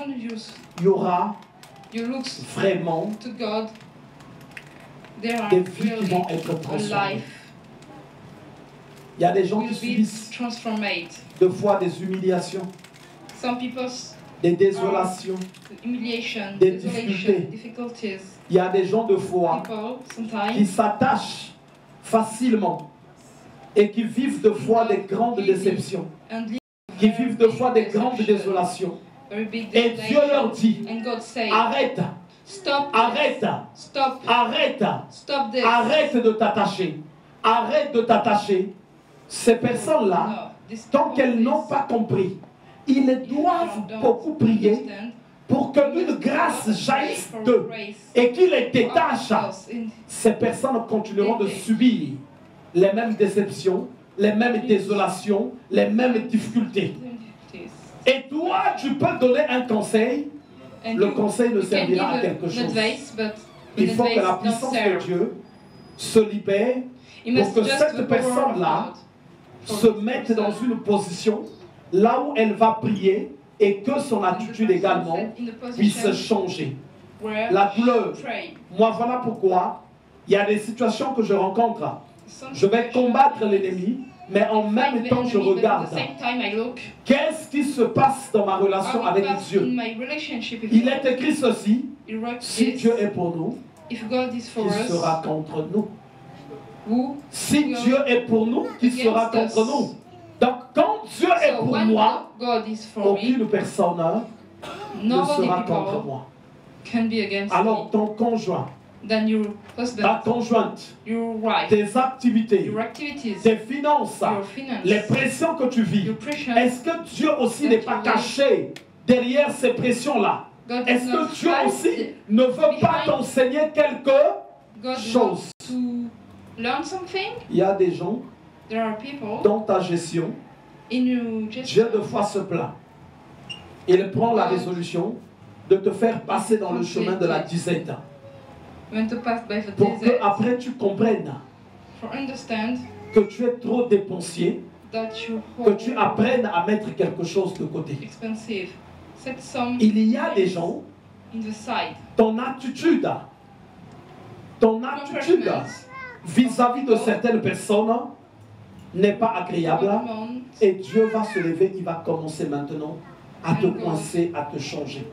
il y aura vraiment there are des vies qui really vont être a transformées. life Il y a des gens will qui be subissent transformed. deux fois des humiliations, Some people's des désolations. humiliation, Des desolation, difficultés. difficulties. Il y a des gens de foi People qui sometimes s'attachent facilement et qui vivent de fois des grandes déceptions, and live qui vivent de fois des deception, grandes désolations. very big Et Dieu leur desolation. dit, And God says, arrête, stop, arrête, stop, arrête, stop this. arrête de t'attacher, arrête de t'attacher. Ces personnes-là, No, these tant people, qu'elles n'ont please, pas compris, ils doivent don't beaucoup prier understand. pour qu'une grâce jaillisse For d'eux grace et qu'ils les to détachent. us in Ces personnes continueront de subir les mêmes déceptions, les mêmes désolations, les mêmes difficultés. difficulties. Et toi, tu peux donner un conseil. And Le you- conseil ne you can servira à give quelque an chose. advice, but Il an faut que la advice puissance don't de serve. Dieu se libère You pour must que just cette the power of personne-là God. se mette dans une position là où elle va prier et que son attitude également puisse changer. Where La douleur. pray. Moi, voilà pourquoi il y a des situations que je rencontre. Some Je vais situation combattre l'ennemi, mais en même fight the temps je enemy, but at regarde. the same time I look Qu'est-ce qui se passe dans ma relation how it avec pass Dieu? in my relationship with Il God. est écrit ceci, It wrote si this, Dieu est pour nous, if God is for qui us, sera contre nous? who Si will Dieu est pour nous, qui sera against contre us? nous? Donc quand Dieu est So pour when moi, God is for me, aucune personne ne nobody sera contre people moi. can be against Alors ton conjoint, me. Then your ta husband, conjointe, your wife, tes activités, your activities, tes finances, your finance, les pressions que tu vis, your pressure. est-ce que Dieu aussi n'est pas caché derrière ces pressions-là? God is Est-ce not que Dieu hide. aussi ne veut pas behind- t'enseigner quelque God chose? wants to learn something. Il y a des gens There are people dans ta gestion, in your Dieu de fois se plaint. Il prend la résolution de te faire passer dans le chemin de la disette want to pass by the pour que desert après tu comprennes for understand que tu es trop dépensier, that you que hold tu apprennes à mettre quelque chose de côté. expensive. Set some Il y a des gens, in the side. ton attitude Comportement. vis-à-vis de certaines personnes n'est pas agréable. Comportement. Et Dieu va se lever, il va commencer maintenant à te coincer, à te changer.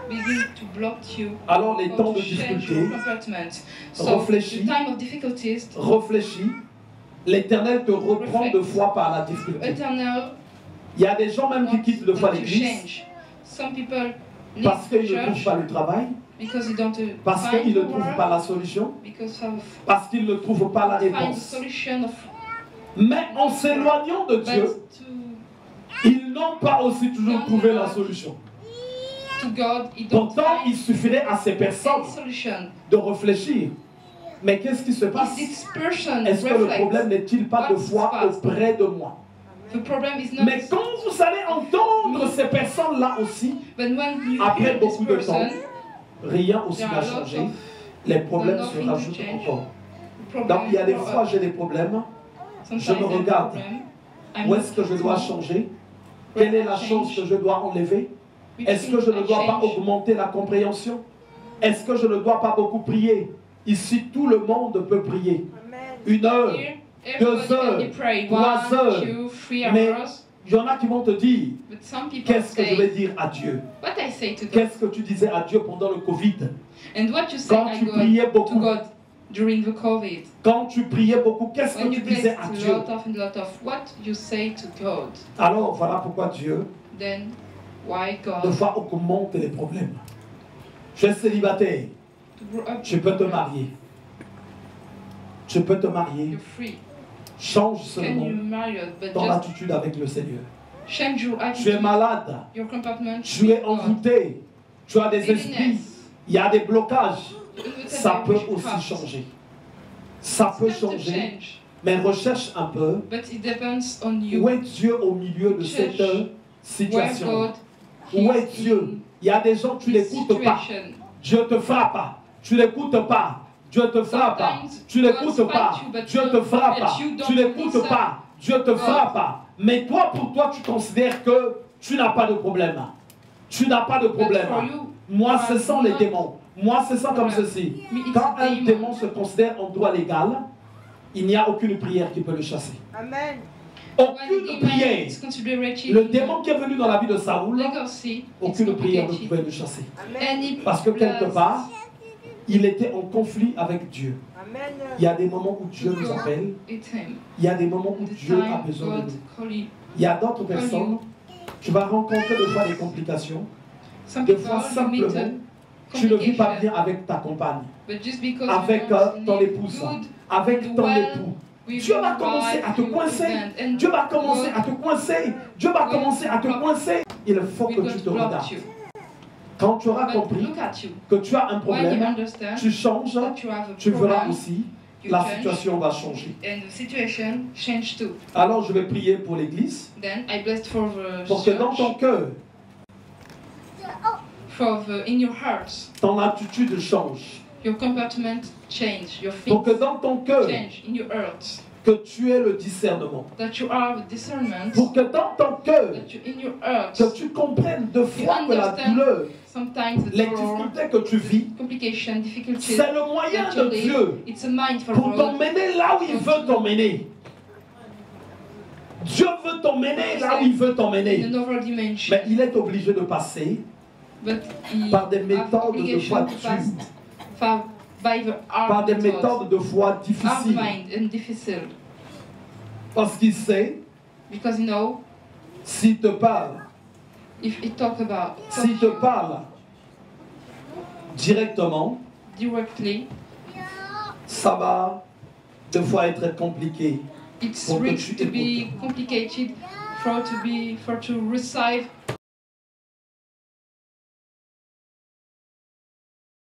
Begin to block you. Alors les or temps to de change difficulté, your comportment. So réfléchis. the time of difficulties, réfléchis, l'Éternel te reprend de fois par la difficulté. eternal Il y a des gens même qui quittent de fois want to l'église change. Some people leave parce qu'ils the ne trouvent church pas le travail, because they don't parce find qu'ils ne the trouvent work, pas la solution, because of parce qu'ils ne trouvent pas la find the réponse. solution of Mais en s'éloignant de Dieu, but ils n'ont pas aussi toujours trouvé la solution. to God, he don't Pourtant, il find suffirait à ces personnes any solution. de réfléchir. Mais qu'est-ce qui se passe? If this person Est-ce que le reflects, problème n'est-il pas de foi auprès de moi? the problem is not. Mais quand vous allez entendre ces personnes-là aussi, But when you après hear this beaucoup de temps, person, rien aussi there n'a are lots changé. of Les problèmes se nothing to rajoutent change. encore. problems Donc il y a des grow fois, up. j'ai des problèmes. Sometimes je me I have regarde. problem. I'm Où est-ce que je dois looking changer? Quelle est la chose que je dois enlever? which Est-ce que je things ne I dois pas change. augmenter la compréhension? Est-ce que je ne dois pas beaucoup prier? Ici, tout le monde peut prier. 1 heure. Here, everybody 2 heures, can pray 3 1, heures. 2, 3 Mais hours. il y en a qui vont te dire, But some people qu'est-ce que je vais say, dire à Dieu? what I say to God, Qu'est-ce que tu disais à Dieu pendant le Covid? and what you say Quand I tu go priais to beaucoup, God during the COVID. quand tu priais beaucoup, qu'est-ce que When tu you disais blessed à a Dieu? lot of and lot of what you say to God, Alors voilà pourquoi Dieu, then why de God fois, augmente les problèmes. Tu es célibataire, to grow up? tu peux te marier. Tu peux te marier. You're free. Change Can seulement you marry us? But ton just attitude avec le Seigneur. change your Tu es attitude, malade, your comportment. tu es with God. envoûté, tu as des esprits, Illness. il y a des blocages. Illness Ça and peut witchcraft. aussi changer. Ça peut It's time to changer, change. mais recherche un peu But it depends on you. où est Dieu au milieu de cette Where situation. God Où is est Dieu? Il y a des gens, tu in n'écoutes pas. situation. Dieu te frappe. Tu n'écoutes pas. Dieu te frappe. Sometimes Tu n'écoutes God pas. fight you, but Dieu te frappe. but you don't Tu n'écoutes listen. pas. Dieu te God. frappe. Mais toi, pour toi, tu considères que tu n'as pas de problème. Tu n'as pas de But problème. for you, Moi, you ce are sont les not démons. Moi, c'est ça comme ceci. Me, it's Quand a un demon. démon se considère en droit légal, il n'y a aucune prière qui peut le chasser. Amen. When Aucune the demon prière. is considered Le démon qui est venu dans la vie de Saoul, legacy, it's aucune prière ne complicated. pouvait le chasser. Amen. Any Parce que quelque plus part, il était en conflit avec Dieu. Amen. Il y a des moments où Dieu nous appelle. it's him. Il y a des moments où The Dieu a time besoin de God nous. call you. Il y a d'autres personnes, tu vas rencontrer des fois des complications. Some Des people fois, simplement, limited tu ne vis pas communication, bien avec ta compagne, but just because avec you don't ton live épouse, good avec ton well époux. with Dieu va your commencer à te wife, coincer. your husband, and Dieu va commencer God à te coincer. Dieu va commencer à te coincer. Il faut will que go tu to te block regardes. you. Quand tu auras But compris look at you. que tu as un When you problème, understand tu changes, that you have a tu verras problem, aussi, you la change, situation va changer. and the situation change too. Alors je vais prier pour l'église, Then I blessed for the pour que dans ton church, cœur, in your hearts, ton attitude change. your comportment change, your Pour que feet dans ton cœur, change in your hearts, que tu aies le discernement. that you have discernment, Pour que dans ton cœur, that you in your hearts, que tu comprennes de fois You que la understand douleur, sometimes the les sorrow, difficultés que tu vis, complication, difficulties, c'est le moyen that you de live, Dieu it's a mind for pour God. t'emmener là où il veut t'emmener. Dieu veut t'emmener là où il veut In t'emmener. another dimension, Mais il est obligé de passer but he par des have méthodes de obligation foi to pass dures, by the par hard des methods, méthodes de foi hard difficiles. mind and difficult, Parce qu'il sait, because you know, s'il te parle, if he talk about s'il te parle directement, directly, ça va des fois être compliqué. it's Pour que risky tu to be complicated for to receive